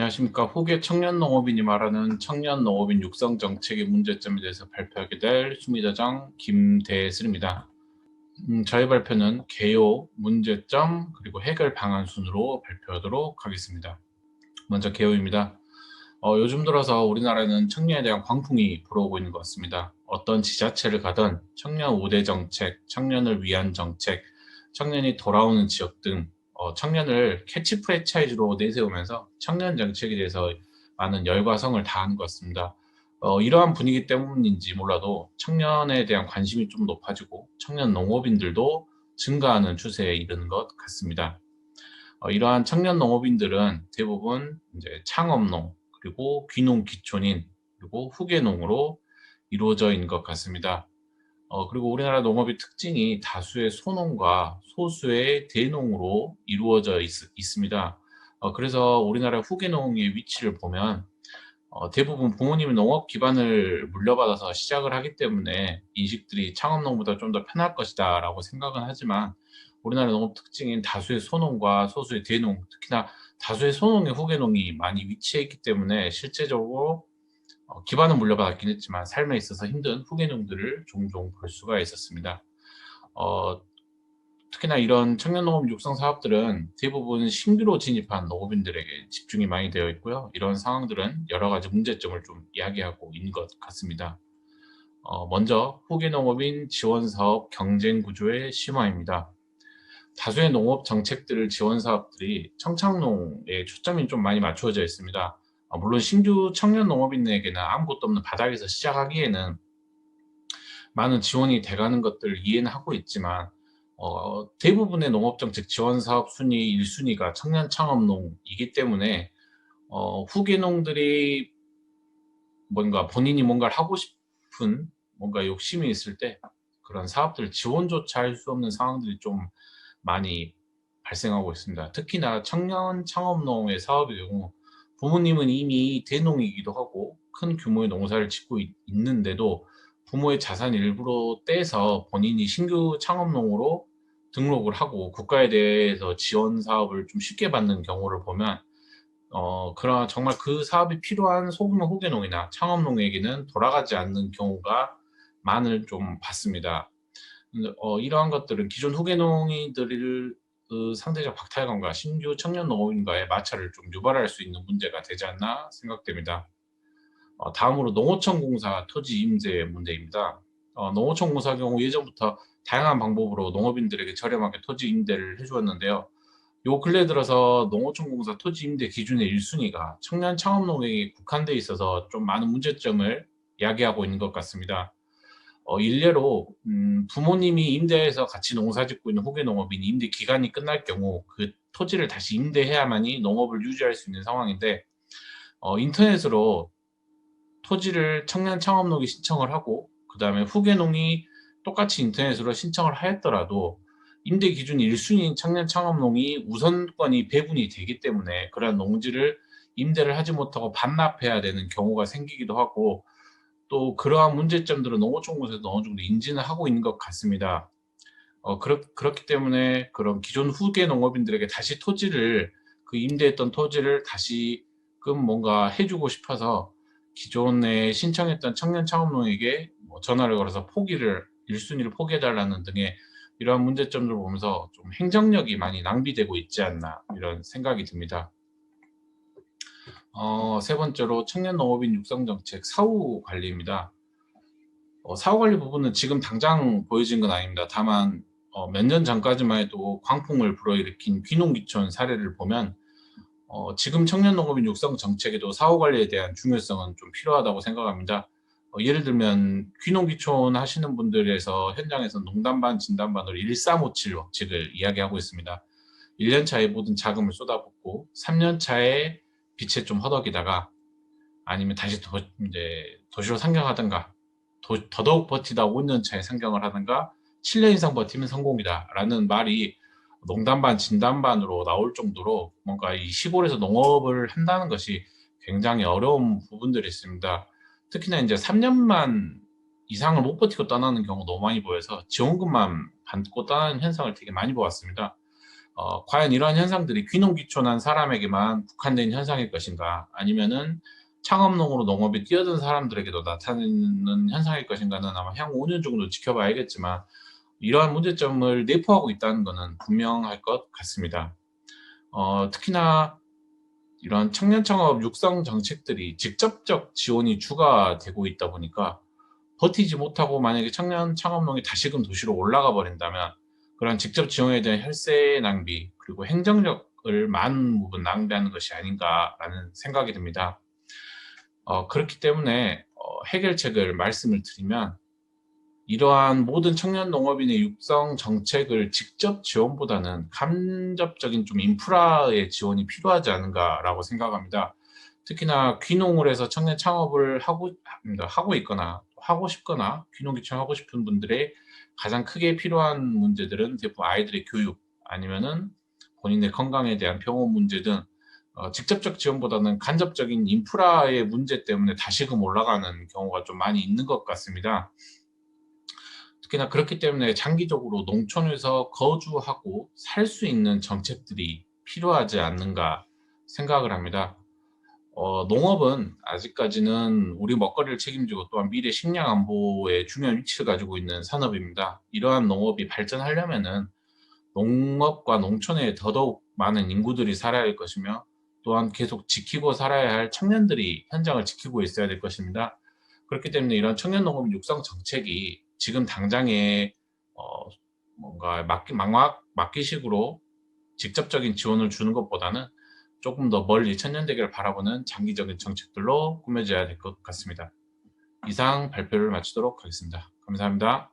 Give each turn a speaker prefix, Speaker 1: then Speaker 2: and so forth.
Speaker 1: 안녕하십니까. 후계 청년농업인이 말하는 청년농업인 육성 정책의 문제점에 대해서 발표하게 될 수미대장 김대슬입니다. 저의 발표는 개요, 문제점, 그리고 해결 방안 순으로 발표하도록 하겠습니다. 먼저 개요입니다. 요즘 들어서 우리나라는 청년에 대한 광풍이 불어오고 있는 것 같습니다. 어떤 지자체를 가든 청년 우대 정책, 청년을 위한 정책, 청년이 돌아오는 지역 등 청년을 캐치 프랜차이즈로 내세우면서 청년 정책에 대해서 많은 열과 성을 다하는 것 같습니다. 이러한 분위기 때문인지 몰라도 청년에 대한 관심이 좀 높아지고 청년 농업인들도 증가하는 추세에 이르는 것 같습니다. 이러한 청년 농업인들은 대부분 이제 창업농, 그리고 귀농 귀촌인, 그리고 후계농으로 이루어져 있는 것 같습니다. 그리고 우리나라 농업의 특징이 다수의 소농과 소수의 대농으로 이루어져 있습니다. 그래서 우리나라 후계농의 위치를 보면 대부분 부모님이 농업 기반을 물려받아서 시작을 하기 때문에 인식들이 창업농보다 좀 더 편할 것이다 라고 생각은 하지만 우리나라 농업 특징인 다수의 소농과 소수의 대농, 특히나 다수의 소농의 후계농이 많이 위치해 있기 때문에 실제적으로 기반은 물려받았긴 했지만 삶에 있어서 힘든 후계농들을 종종 볼 수가 있었습니다. 어, 특히나 이런 청년농업 육성 사업들은 대부분 신규로 진입한 농업인들에게 집중이 많이 되어 있고요. 이런 상황들은 여러 가지 문제점을 좀 이야기하고 있는 것 같습니다. 먼저 후계농업인 지원사업 경쟁구조의 심화입니다. 다수의 농업 정책들을 지원 사업들이 청착농에 초점이 좀 많이 맞추어져 있습니다. 물론 신규 청년 농업인에게는 아무것도 없는 바닥에서 시작하기에는 많은 지원이 돼가는 것들을 이해는 하고 있지만 대부분의 농업정책 지원 사업 순위 1순위가 청년 창업농이기 때문에 후계농들이 본인이 뭔가를 하고 싶은 뭔가 욕심이 있을 때 그런 사업들 지원조차 할 수 없는 상황들이 좀 많이 발생하고 있습니다. 특히나 청년 창업농의 사업의 경우 부모님은 이미 대농이기도 하고 큰 규모의 농사를 짓고 있는데도 부모의 자산 일부로 떼서 본인이 신규 창업농으로 등록을 하고 국가에 대해서 지원 사업을 좀 쉽게 받는 경우를 보면 그러나 정말 그 사업이 필요한 소규모 후계농이나 창업농에게는 돌아가지 않는 경우가 많을 좀 봤습니다. 이러한 것들은 기존 후계농인들을 상대적 박탈감과 신규 청년 농업인과의 마찰을 좀 유발할 수 있는 문제가 되지 않나 생각됩니다. 다음으로 농어촌 공사 토지 임대 문제입니다. 농어촌 공사 경우 예전부터 다양한 방법으로 농업인들에게 저렴하게 토지 임대를 해주었는데요. 요 근래 들어서 농어촌 공사 토지 임대 기준의 1순위가 청년 창업농에 국한돼 있어서 좀 많은 문제점을 야기하고 있는 것 같습니다. 일례로 부모님이 임대해서 같이 농사 짓고 있는 후계 농업인이 임대 기간이 끝날 경우 그 토지를 다시 임대해야만이 농업을 유지할 수 있는 상황인데 인터넷으로 토지를 청년 창업농이 신청을 하고 그 다음에 후계농이 똑같이 인터넷으로 신청을 하였더라도 임대 기준 1순위인 청년 창업농이 우선권이 배분이 되기 때문에 그런 농지를 임대를 하지 못하고 반납해야 되는 경우가 생기기도 하고 또 그러한 문제점들은 농어촌공사에서 어느 정도 인지는 하고 있는 것 같습니다. 그렇기 때문에 그런 기존 후계 농업인들에게 다시 토지를 그 임대했던 토지를 다시금 뭔가 해주고 싶어서 기존에 신청했던 청년 창업농에게 전화를 걸어서 포기를 1순위를 포기해달라는 등의 이러한 문제점들을 보면서 좀 행정력이 많이 낭비되고 있지 않나 이런 생각이 듭니다. 세 번째로 청년 농업인 육성 정책 사후 관리입니다. 사후 관리 부분은 지금 당장 보여진 건 아닙니다. 다만 몇 년 전까지만 해도 광풍을 불어일으킨 귀농귀촌 사례를 보면 지금 청년 농업인 육성 정책에도 사후 관리에 대한 중요성은 좀 필요하다고 생각합니다. 예를 들면 귀농귀촌 하시는 분들에서 현장에서 농담 반 진담 반으로 1357 법칙을 이야기하고 있습니다. 1년 차에 모든 자금을 쏟아붓고 3년 차에 빚에 좀 허덕이다가 아니면 다시 이제 도시로 상경하든가 더더욱 버티다 5년 차에 상경을 하든가 7년 이상 버티면 성공이다 라는 말이 농담 반 진담 반으로 나올 정도로 뭔가 이 시골에서 농업을 한다는 것이 굉장히 어려운 부분들이 있습니다. 특히나 이제 3년만 이상을 못 버티고 떠나는 경우 너무 많이 보여서 지원금만 받고 떠나는 현상을 되게 많이 보았습니다. 과연 이러한 현상들이 귀농귀촌한 사람에게만 국한된 현상일 것인가, 아니면은 창업농으로 농업에 뛰어든 사람들에게도 나타나는 현상일 것인가는 아마 향후 5년 정도 지켜봐야겠지만, 이러한 문제점을 내포하고 있다는 것은 분명할 것 같습니다. 특히나 이런 청년 창업 육성 정책들이 직접적 지원이 추가되고 있다 보니까 버티지 못하고 만약에 청년 창업농이 다시금 도시로 올라가 버린다면 그런 직접 지원에 대한 혈세 낭비, 그리고 행정력을 많은 부분 낭비하는 것이 아닌가라는 생각이 듭니다. 그렇기 때문에 해결책을 말씀을 드리면, 이러한 모든 청년 농업인의 육성 정책을 직접 지원보다는 간접적인 좀 인프라의 지원이 필요하지 않은가라고 생각합니다. 특히나 귀농을 해서 청년 창업을 하고 있거나 하고 싶거나 귀농귀촌하고 싶은 분들의 가장 크게 필요한 문제들은 대부분 아이들의 교육, 아니면은 본인의 건강에 대한 병원 문제 등 직접적 지원보다는 간접적인 인프라의 문제 때문에 다시금 올라가는 경우가 좀 많이 있는 것 같습니다. 특히나 그렇기 때문에 장기적으로 농촌에서 거주하고 살 수 있는 정책들이 필요하지 않는가 생각을 합니다. 농업은 아직까지는 우리 먹거리를 책임지고 또한 미래 식량 안보에 중요한 위치를 가지고 있는 산업입니다. 이러한 농업이 발전하려면은 농업과 농촌에 더더욱 많은 인구들이 살아야 할 것이며, 또한 계속 지키고 살아야 할 청년들이 현장을 지키고 있어야 될 것입니다. 그렇기 때문에 이런 청년 농업 육성 정책이 지금 당장에 뭔가 막기식으로 직접적인 지원을 주는 것보다는 조금 더 멀리 천년대계를 바라보는 장기적인 정책들로 꾸며져야 될 것 같습니다. 이상 발표를 마치도록 하겠습니다. 감사합니다.